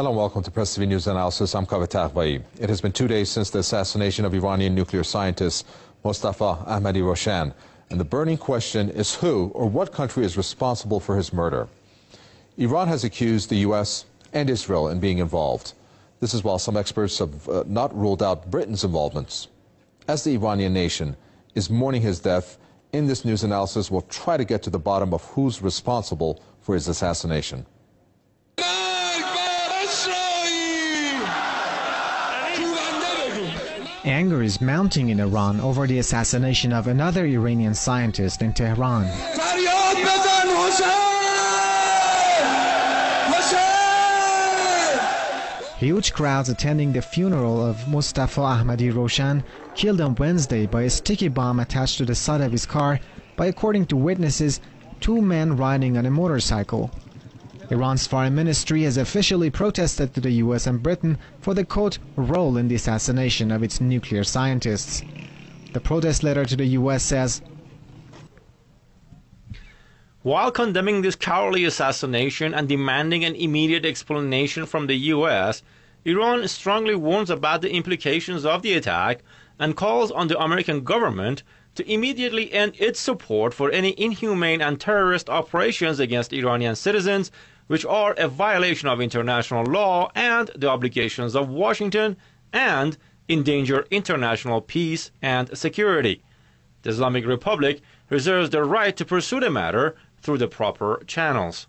Hello and welcome to Press TV News Analysis. I'm Covert. It has been 2 days since the assassination of Iranian nuclear scientist Mostafa Ahmadi-Roshan, and the burning question is who or what country is responsible for his murder. Iran has accused the U.S. and Israel in being involved. This is while some experts have not ruled out Britain's involvement. As the Iranian nation is mourning his death, in this news analysis we'll try to get to the bottom of who's responsible for his assassination. Anger is mounting in Iran over the assassination of another Iranian scientist in Tehran. Huge crowds attending the funeral of Mostafa Ahmadi-Roshan, killed on Wednesday by a sticky bomb attached to the side of his car by, according to witnesses, two men riding on a motorcycle. Iran's foreign ministry has officially protested to the US and Britain for the, quote, role in the assassination of its nuclear scientists. The protest letter to the US says, while condemning this cowardly assassination and demanding an immediate explanation from the US, Iran strongly warns about the implications of the attack and calls on the American government to immediately end its support for any inhumane and terrorist operations against Iranian citizens, which are a violation of international law and the obligations of Washington and endanger international peace and security. The Islamic Republic reserves the right to pursue the matter through the proper channels.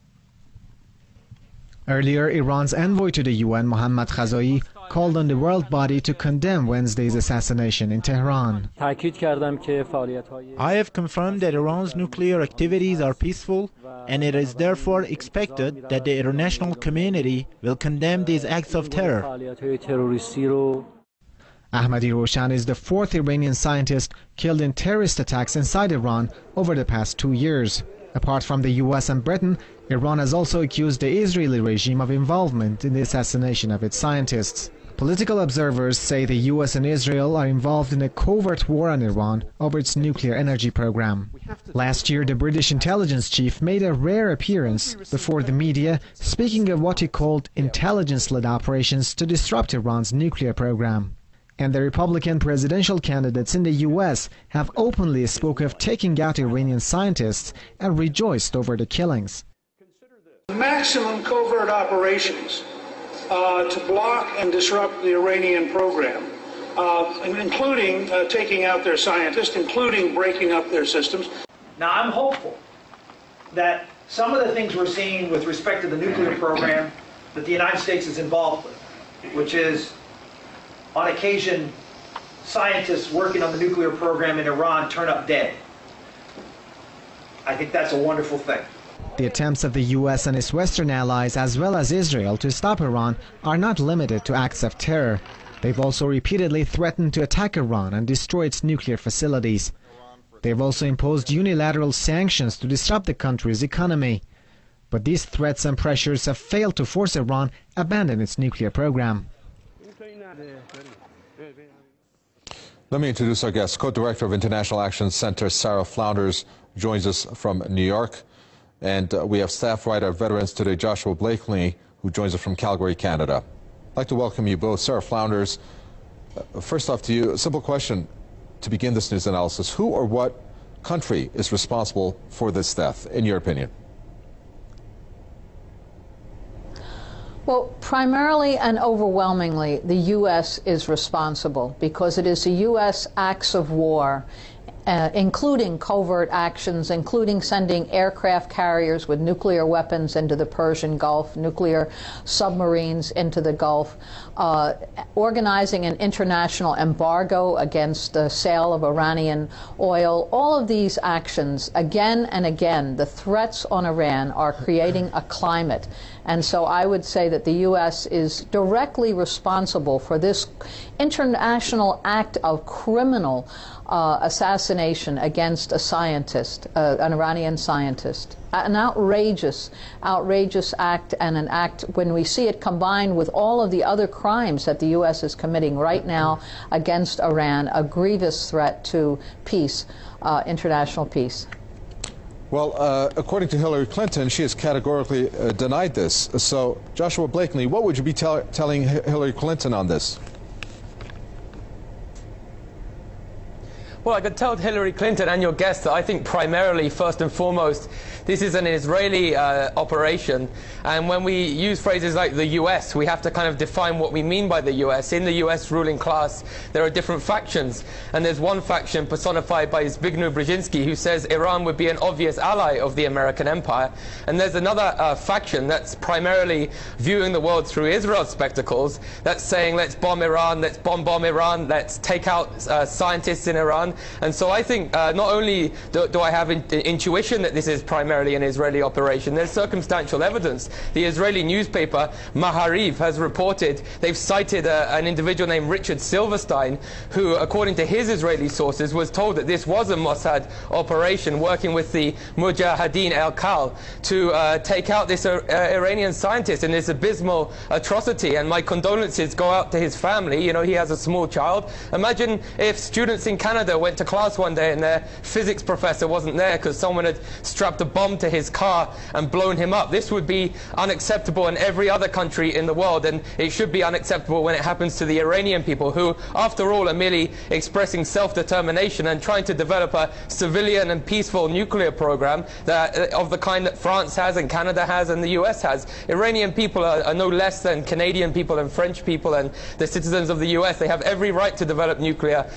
Earlier, Iran's envoy to the UN, Mohammad Khazai, called on the world body to condemn Wednesday's assassination in Tehran. I have confirmed that Iran's nuclear activities are peaceful, and it is therefore expected that the international community will condemn these acts of terror. Ahmadi-Roshan is the fourth Iranian scientist killed in terrorist attacks inside Iran over the past 2 years. Apart from the US and Britain, Iran has also accused the Israeli regime of involvement in the assassination of its scientists. Political observers say the US and Israel are involved in a covert war on Iran over its nuclear energy program. Last year, the British intelligence chief made a rare appearance before the media, speaking of what he called intelligence-led operations to disrupt Iran's nuclear program. And the Republican presidential candidates in the US have openly spoken of taking out Iranian scientists and rejoiced over the killings. Maximum covert operations to block and disrupt the Iranian program, including taking out their scientists, including breaking up their systems. Now, I'm hopeful that some of the things we're seeing with respect to the nuclear program that the United States is involved with, which is, on occasion, scientists working on the nuclear program in Iran turn up dead. I think that's a wonderful thing. The attempts of the US and its Western allies, as well as Israel, to stop Iran are not limited to acts of terror. They've also repeatedly threatened to attack Iran and destroy its nuclear facilities. They've also imposed unilateral sanctions to disrupt the country's economy. But these threats and pressures have failed to force Iran to abandon its nuclear program. Let me introduce our guest. Co-director of International Action Center, Sara Flounders, joins us from New York. And we have staff writer Veterans Today, Joshua Blakeney, who joins us from Calgary, Canada. I'd like to welcome you both. Sara Flounders, first off to you, a simple question to begin this news analysis. Who or what country is responsible for this death, in your opinion? Well, primarily and overwhelmingly, the U.S. is responsible because it is the U.S. acts of war, including covert actions, including sending aircraft carriers with nuclear weapons into the Persian Gulf, nuclear submarines into the Gulf, organizing an international embargo against the sale of Iranian oil. All of these actions, again and again, the threats on Iran are creating a climate. And so I would say that the U.S. is directly responsible for this international act of criminal assassination against a scientist, an Iranian scientist. An outrageous act, and an act, when we see it combined with all of the other crimes that the U.S. is committing right now against Iran, a grievous threat to peace, international peace. Well, according to Hillary Clinton, she has categorically denied this. So, Joshua Blakeney, what would you be telling Hillary Clinton on this? Well, I could tell Hillary Clinton and your guest that I think primarily, first and foremost, this is an Israeli operation. And when we use phrases like the US, we have to kind of define what we mean by the US. In the US ruling class, there are different factions. And there's one faction personified by Zbigniew Brzezinski who says Iran would be an obvious ally of the American empire. And there's another faction that's primarily viewing the world through Israel's spectacles, that's saying let's bomb Iran, let's bomb Iran, let's take out scientists in Iran. And so I think not only do I have intuition that this is primarily an Israeli operation, there's circumstantial evidence. The Israeli newspaper Mahariv has reported, they've cited an individual named Richard Silverstein, who, according to his Israeli sources, was told that this was a Mossad operation working with the Mujahideen al-Kal to take out this Iranian scientist in this abysmal atrocity. And my condolences go out to his family. You know, he has a small child. Imagine if students in Canada went to class one day and their physics professor wasn't there because someone had strapped a bomb to his car and blown him up. This would be unacceptable in every other country in the world, and it should be unacceptable when it happens to the Iranian people, who, after all, are merely expressing self-determination and trying to develop a civilian and peaceful nuclear program that, of the kind that France has and Canada has and the US has. Iranian people are no less than Canadian people and French people and the citizens of the US. They have every right to develop nuclear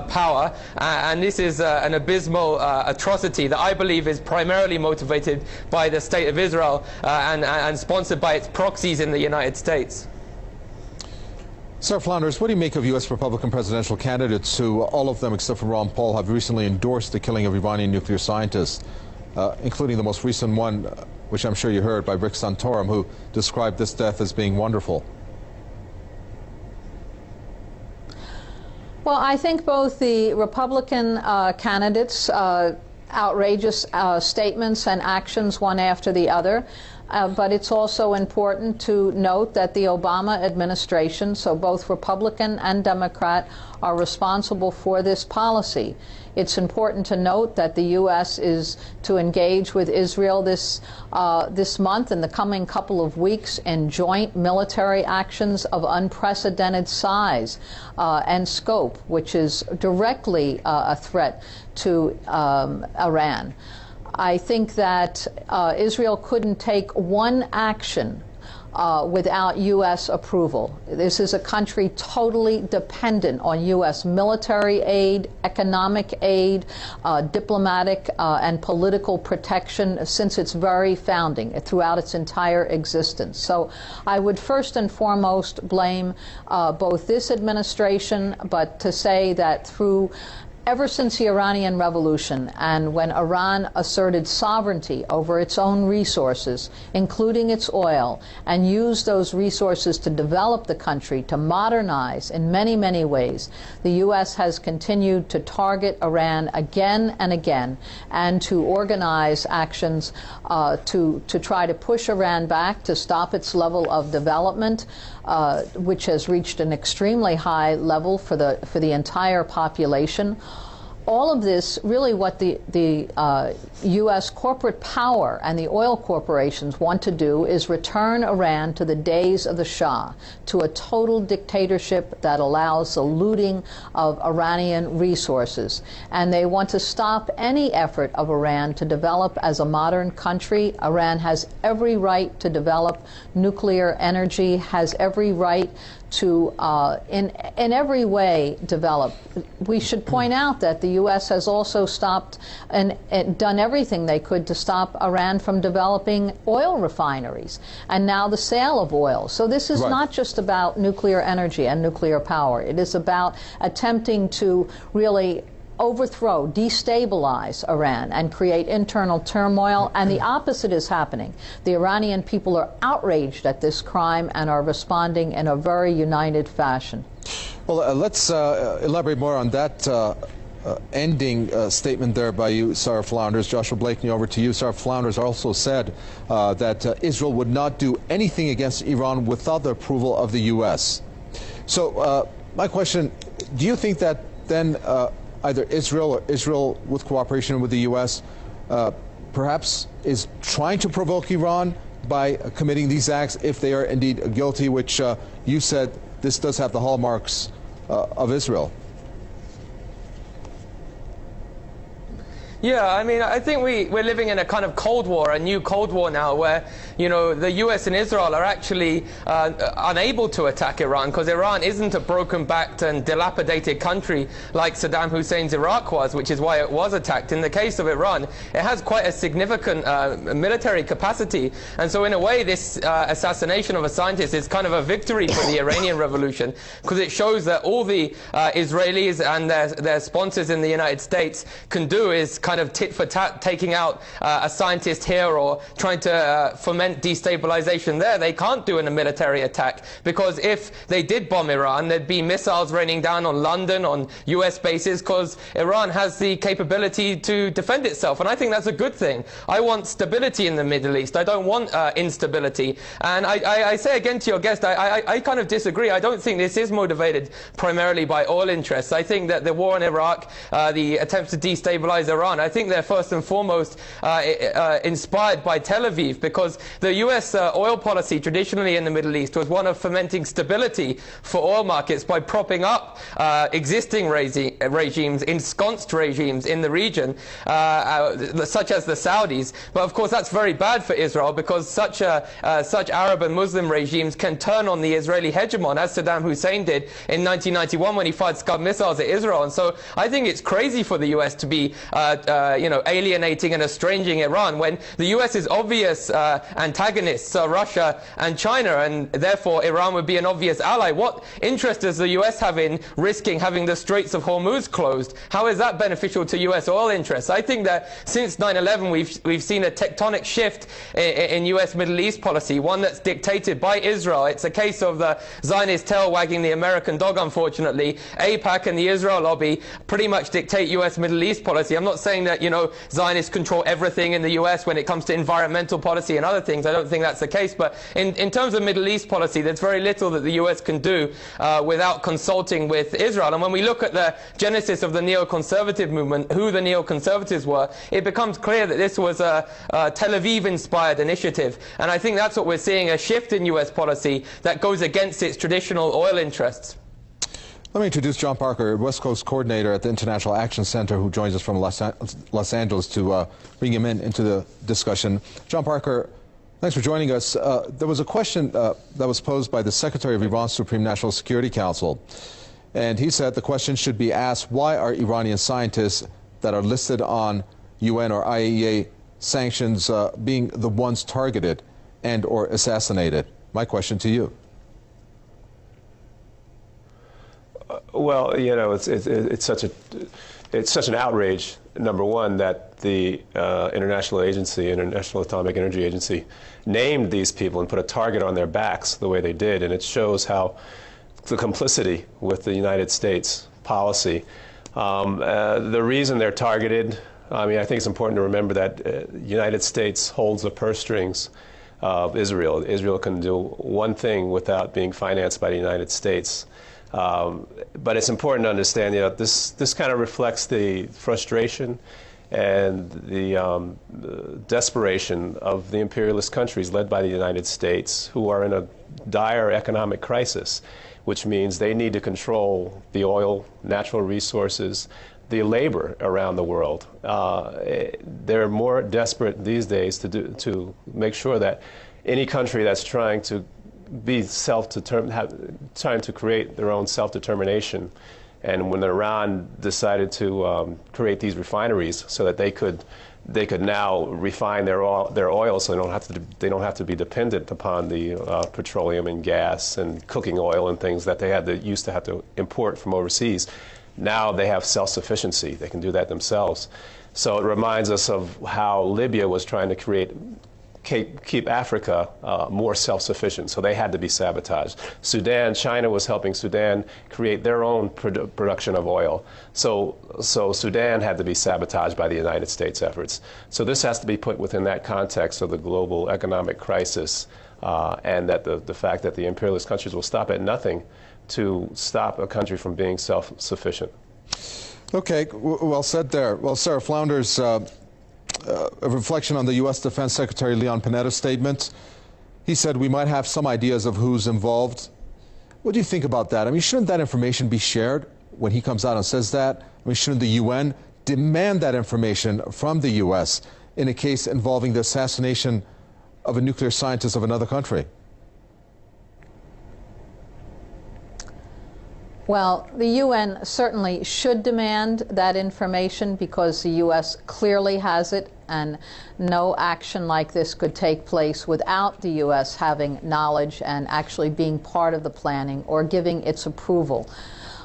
power. And this is an abysmal atrocity that I believe is primarily motivated by the state of Israel and sponsored by its proxies in the United States. Sara Flounders, what do you make of U.S. Republican presidential candidates who, all of them except for Ron Paul, have recently endorsed the killing of Iranian nuclear scientists, including the most recent one, which I'm sure you heard, by Rick Santorum, who described this death as being wonderful? Well, I think both the Republican candidates' outrageous statements and actions one after the other, but it's also important to note that the Obama administration, so both Republican and Democrat, are responsible for this policy. It's important to note that the U.S. is to engage with Israel this month, in the coming couple of weeks, in joint military actions of unprecedented size and scope, which is directly a threat to Iran. I think that Israel couldn't take one action without U.S. approval. This is a country totally dependent on U.S. military aid, economic aid, diplomatic and political protection since its very founding, throughout its entire existence. So I would first and foremost blame both this administration, but to say that ever since the Iranian Revolution, and when Iran asserted sovereignty over its own resources, including its oil, and used those resources to develop the country, to modernize in many, many ways, the U.S. has continued to target Iran again and again, and to organize actions to try to push Iran back, to stop its level of development, which has reached an extremely high level for the entire population. All of this, really what the U.S. corporate power and the oil corporations want to do is return Iran to the days of the Shah, to a total dictatorship that allows the looting of Iranian resources. And they want to stop any effort of Iran to develop as a modern country. Iran has every right to develop nuclear energy, has every right to, in every way, develop. We should point out that the U.S. has also stopped and done everything they could to stop Iran from developing oil refineries, and now the sale of oil. So this is not just about nuclear energy and nuclear power. It is about attempting to really overthrow, destabilize Iran, and create internal turmoil, and the opposite is happening. The Iranian people are outraged at this crime and are responding in a very united fashion. Well, let's elaborate more on that ending statement there by you, Sara Flounders. Joshua Blakeney, over to you. Sara Flounders also said that Israel would not do anything against Iran without the approval of the U.S. So my question, do you think that then either Israel or Israel with cooperation with the U.S. perhaps is trying to provoke Iran by committing these acts, if they are indeed guilty, which you said this does have the hallmarks of Israel? Yeah, I mean, I think we're living in a kind of Cold War, a new Cold War now, where, you know, the US and Israel are actually unable to attack Iran, because Iran isn't a broken-backed and dilapidated country like Saddam Hussein's Iraq was, which is why it was attacked. In the case of Iran, it has quite a significant military capacity, and so in a way this assassination of a scientist is kind of a victory for the Iranian Revolution, because it shows that all the Israelis and their sponsors in the United States can do is kind of tit for tat, taking out a scientist here or trying to foment destabilization there. They can't do in a military attack, because if they did bomb Iran, there'd be missiles raining down on London, on US bases, because Iran has the capability to defend itself, and I think that's a good thing. I want stability in the Middle East. I don't want instability. And I say again to your guest, I kind of disagree. I don't think this is motivated primarily by oil interests. I think that the war in Iraq, the attempts to destabilize Iran, I think they're first and foremost inspired by Tel Aviv, because the US oil policy traditionally in the Middle East was one of fomenting stability for oil markets by propping up existing regimes, ensconced regimes in the region, such as the Saudis. But of course that's very bad for Israel, because such Arab and Muslim regimes can turn on the Israeli hegemon, as Saddam Hussein did in 1991 when he fired Scud missiles at Israel. And so I think it's crazy for the US to be you know, alienating and estranging Iran, when the US's obvious antagonists are Russia and China, and therefore Iran would be an obvious ally. What interest does the US have in risking having the Straits of Hormuz closed? How is that beneficial to US oil interests? I think that since 9/11 we've seen a tectonic shift in US Middle East policy, one that's dictated by Israel. It's a case of the Zionist tail wagging the American dog, unfortunately. AIPAC and the Israel lobby pretty much dictate US Middle East policy. I'm not saying that, you know, Zionists control everything in the US when it comes to environmental policy and other things. I don't think that's the case. But in terms of Middle East policy, there's very little that the US can do without consulting with Israel. And when we look at the genesis of the neoconservative movement, who the neoconservatives were, it becomes clear that this was a Tel Aviv-inspired initiative. And I think that's what we're seeing, a shift in US policy that goes against its traditional oil interests. Let me introduce John Parker, West Coast coordinator at the International Action Center, who joins us from Los Angeles to bring him into the discussion. John Parker, thanks for joining us. There was a question that was posed by the Secretary of Iran's Supreme National Security Council, and he said the question should be asked, why are Iranian scientists that are listed on UN or IAEA sanctions being the ones targeted and or assassinated? My question to you. Well, you know, it's such an outrage. Number one, that the International Atomic Energy Agency, named these people and put a target on their backs the way they did, and it shows how the complicity with the United States policy. The reason they're targeted, I mean, I think it's important to remember that the United States holds the purse strings of Israel. Israel can do one thing without being financed by the United States. But it's important to understand, you know, this kind of reflects the frustration and the desperation of the imperialist countries led by the United States, who are in a dire economic crisis, which means they need to control the oil, natural resources, the labor around the world. They're more desperate these days to make sure that any country that's trying to be trying to create their own self-determination. And when Iran decided to create these refineries so that they could now refine their oil, so they don't have to be dependent upon the petroleum and gas and cooking oil and things that they used to have to import from overseas. Now they have self-sufficiency. They can do that themselves. So it reminds us of how Libya was trying to keep Africa more self-sufficient, so they had to be sabotaged. China was helping Sudan create their own production of oil, so Sudan had to be sabotaged by the United States efforts. So this has to be put within that context of the global economic crisis, and that the fact that the imperialist countries will stop at nothing to stop a country from being self-sufficient. Okay, well said there. Well, Sara Flounders, a reflection on the U.S. Defense Secretary Leon Panetta's statement. He said we might have some ideas of who's involved. What do you think about that? I mean, shouldn't that information be shared when he comes out and says that? I mean, shouldn't the UN demand that information from the U.S. in a case involving the assassination of a nuclear scientist of another country? Well, the UN certainly should demand that information because the U.S. clearly has it, and no action like this could take place without the U.S. having knowledge and actually being part of the planning or giving its approval.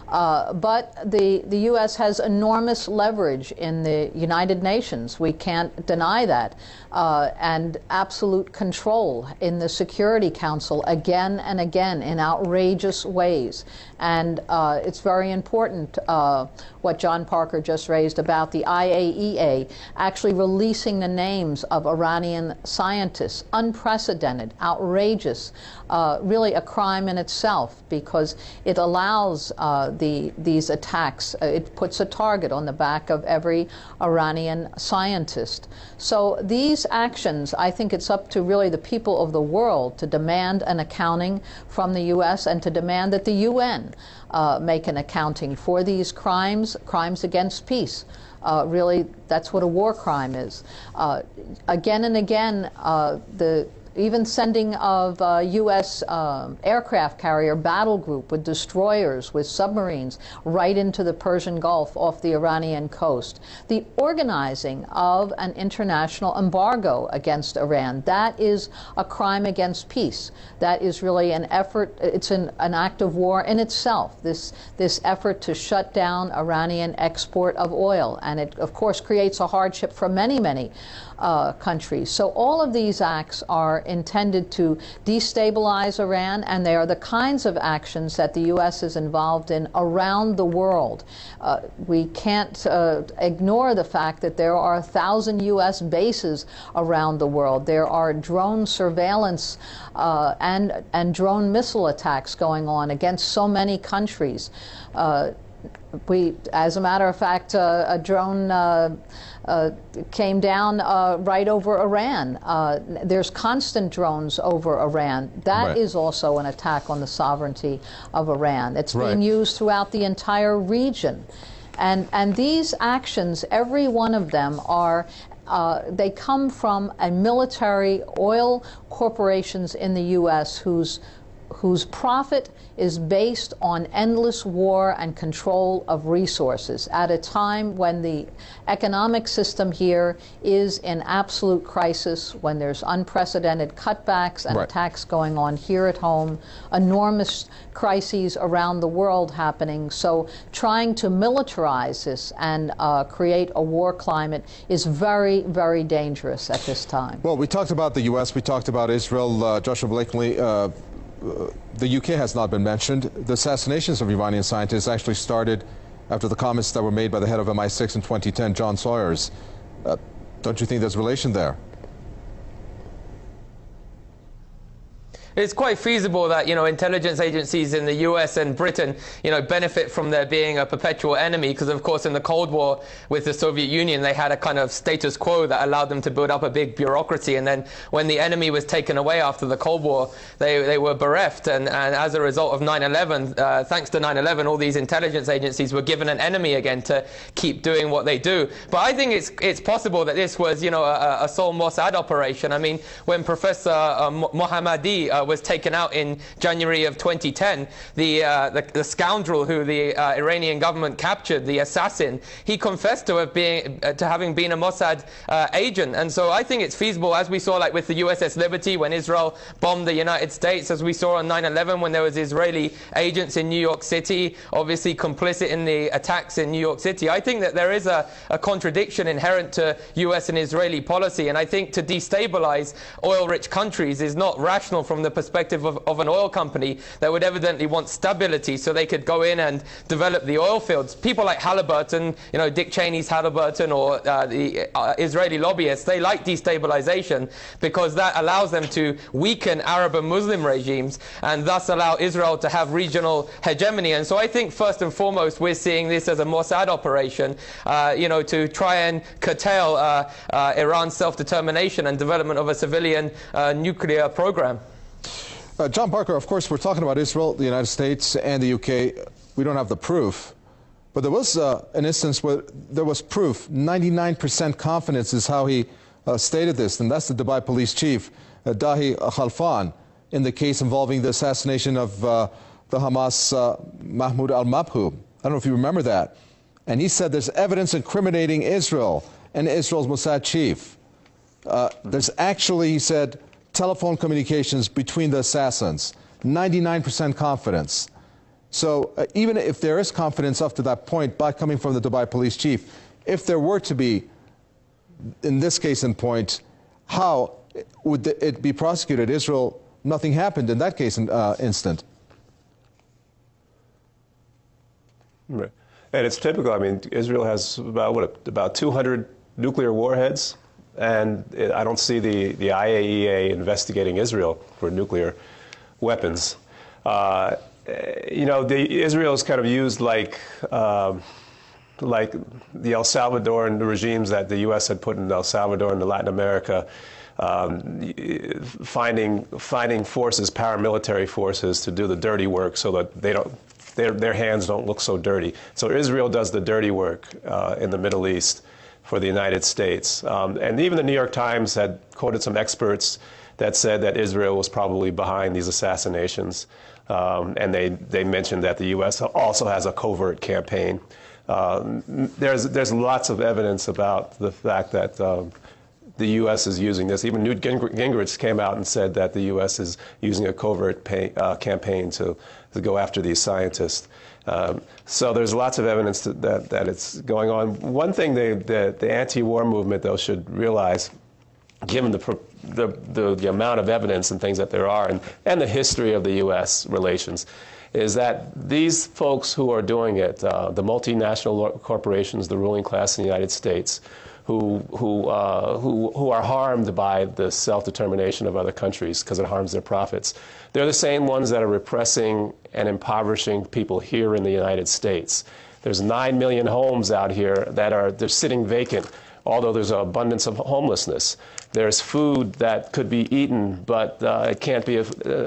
But the U.S. has enormous leverage in the United Nations. We can't deny that. And absolute control in the Security Council again and again in outrageous ways. And it's very important what John Parker just raised about the IAEA actually releasing the names of Iranian scientists. Unprecedented, outrageous, really a crime in itself because it allows these attacks. It puts a target on the back of every Iranian scientist. So these actions, I think it's up to really the people of the world to demand an accounting from the U.S. and to demand that the UN make an accounting for these crimes against peace. Really, that's what a war crime is. Again and again, even sending of U.S. aircraft carrier battle group with destroyers, with submarines, right into the Persian Gulf off the Iranian coast. The organizing of an international embargo against Iran, that is a crime against peace. That is really an effort, it's an act of war in itself, this effort to shut down Iranian export of oil. And it, of course, creates a hardship for many, many countries. So all of these acts are intended to destabilize Iran, and they are the kinds of actions that the U.S. is involved in around the world. We can't ignore the fact that there are 1,000 U.S. bases around the world. There are drone surveillance and drone missile attacks going on against so many countries. As a matter of fact, a drone came down right over Iran. There's constant drones over Iran. That is also an attack on the sovereignty of Iran. It's being used throughout the entire region. And these actions, every one of them are they come from a military oil corporations in the U.S. whose profit is based on endless war and control of resources at a time when the economic system here is in absolute crisis, when there's unprecedented cutbacks and attacks going on here at home, enormous crises around the world happening. So trying to militarize this and create a war climate is very, very dangerous at this time. Well, we talked about the U.S., we talked about Israel. Joshua Blakeney, the UK has not been mentioned. The assassinations of Iranian scientists actually started after the comments that were made by the head of MI6 in 2010, John Sawyers. Don't you think there's relation there? It's quite feasible that, intelligence agencies in the US and Britain, benefit from there being a perpetual enemy, because of course in the Cold War with the Soviet Union, they had a kind of status quo that allowed them to build up a big bureaucracy. And then when the enemy was taken away after the Cold War, they were bereft. And as a result of 9/11, thanks to 9/11, all these intelligence agencies were given an enemy again to keep doing what they do. But I think it's possible that this was, a sole Mossad operation. I mean, when Professor Mohammadi was taken out in January of 2010, the scoundrel who the Iranian government captured, the assassin, he confessed to having been a Mossad agent. And so I think it's feasible, as we saw like with the USS Liberty when Israel bombed the United States, as we saw on 9/11 when there was Israeli agents in New York City, obviously complicit in the attacks in New York City. I think that there is a contradiction inherent to US and Israeli policy, and I think to destabilize oil-rich countries is not rational from the perspective of an oil company that would evidently want stability so they could go in and develop the oil fields. People like Halliburton, you know, Dick Cheney's Halliburton, or the Israeli lobbyists, they like destabilization because that allows them to weaken Arab and Muslim regimes and thus allow Israel to have regional hegemony. And so I think first and foremost we're seeing this as a Mossad operation, you know, to try and curtail Iran's self-determination and development of a civilian nuclear program. John Parker, of course, we're talking about Israel, the United States, and the UK. We don't have the proof, but there was an instance where there was proof. 99% confidence is how he stated this, and that's the Dubai police chief, Dahi Khalfan, in the case involving the assassination of the Hamas Mahmoud al-Mabhouh. I don't know if you remember that. And he said there's evidence incriminating Israel and Israel's Mossad chief. There's actually, he said, telephone communications between the assassins. 99% confidence. So even if there is confidence up to that point, by coming from the Dubai police chief, if there were to be, in this case in point, how would it be prosecuted? Israel, nothing happened in that case instant. Right. And it's typical. I mean, Israel has about 200 nuclear warheads, and I don't see the IAEA investigating Israel for nuclear weapons. You know, Israel is kind of used like the El Salvadoran regimes that the U.S. had put in El Salvador and Latin America, finding forces, paramilitary forces, to do the dirty work so that they don't. Their hands don't look so dirty. So Israel does the dirty work in the Middle East for the United States. And even the New York Times had quoted some experts that said that Israel was probably behind these assassinations. And they mentioned that the U.S. also has a covert campaign. There's lots of evidence about the fact that the U.S. is using this. Even Newt Gingrich came out and said that the U.S. is using a covert campaign to go after these scientists. So there's lots of evidence that it's going on. One thing the anti-war movement, though, should realize, given the amount of evidence and things that there are, and the history of the U.S. relations, is that these folks who are doing it, the multinational corporations, the ruling class in the United States, who are harmed by the self-determination of other countries because it harms their profits. They're the same ones that are repressing and impoverishing people here in the United States. There's 9 million homes out here they're sitting vacant, although there's an abundance of homelessness. There's food that could be eaten, but it can't be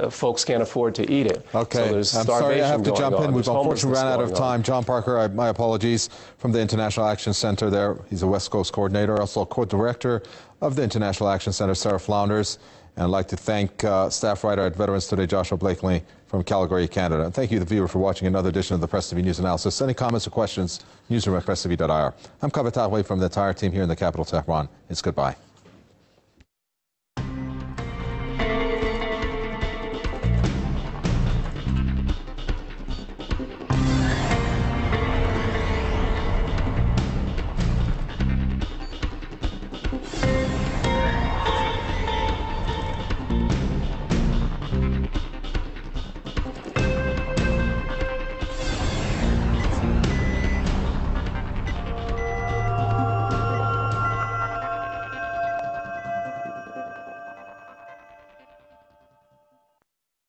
folks can't afford to eat it. Okay, so there's I'm sorry I have to jump in. We've unfortunately ran out of time. John Parker, my apologies, from the International Action Center there. He's a West Coast coordinator, also co-director of the International Action Center, Sara Flounders. And I'd like to thank staff writer at Veterans Today, Joshua Blakeney from Calgary, Canada. And thank you, the viewer, for watching another edition of the Press TV News Analysis. Any comments or questions, newsroom@presstv.ir. I'm Covert from the entire team here in the capital, Tehran. It's goodbye.